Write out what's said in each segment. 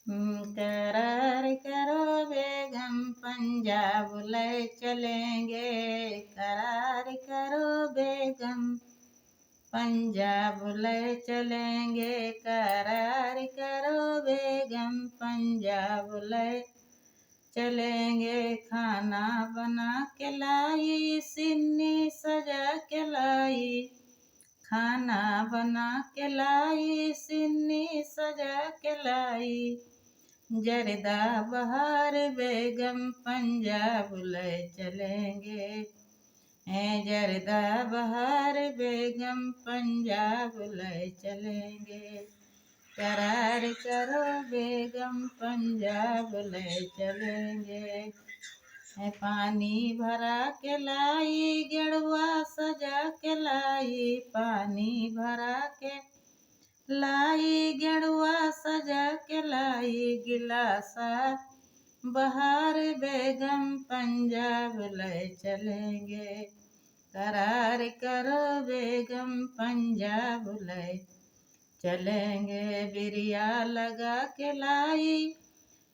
करार करो बेगम पंजाब ले चलेंगे। करार करो बेगम पंजाब ले चलेंगे। करार करो बेगम पंजाब ले चलेंगे। खाना बना के लाई सिन्नी सजा के लाई। खाना बना के लाई सिन्नी सजा के लाई। जरदा बहार बेगम पंजाब ले चलेंगे। जरदा बहार बेगम पंजाब ले चलेंगे। करार करो बेगम पंजाब ले चलेंगे। पानी भरा के लाई गेड़ुआ सजा के लाई। पानी भरा के लाई गेड़ुआ सजा के लाई। गिलासा बहार बेगम पंजाब ले चलेंगे। करार करो बेगम पंजाब ले चलेंगे। बिरिया लगा के लाई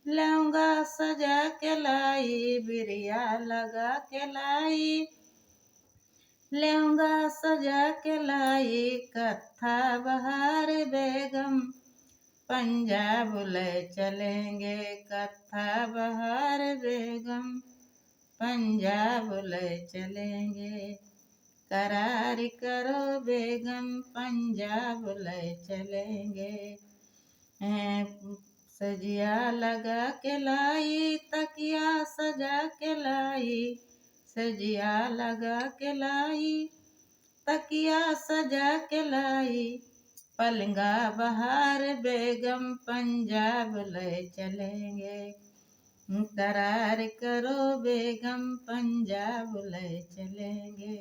लहंगा सजा के लाई। बिरिया लगा के लाई लहंगा सजा के लाई। कत्था बहार बेगम पंजाब ले चलेंगे। कत्था बहार बेगम पंजाब ले चलेंगे। करार करो बेगम पंजाब ले चलेंगे। सजिया लगा के लाई तकिया सजा के लाई। सजिया लगा के लाई तकिया सजा के लाई। पलंगा बहार बेगम पंजाब ले चलेंगे। करार करो बेगम पंजाब ले चलेंगे।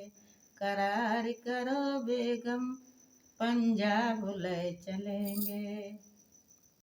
करार करो बेगम पंजाब ले चलेंगे।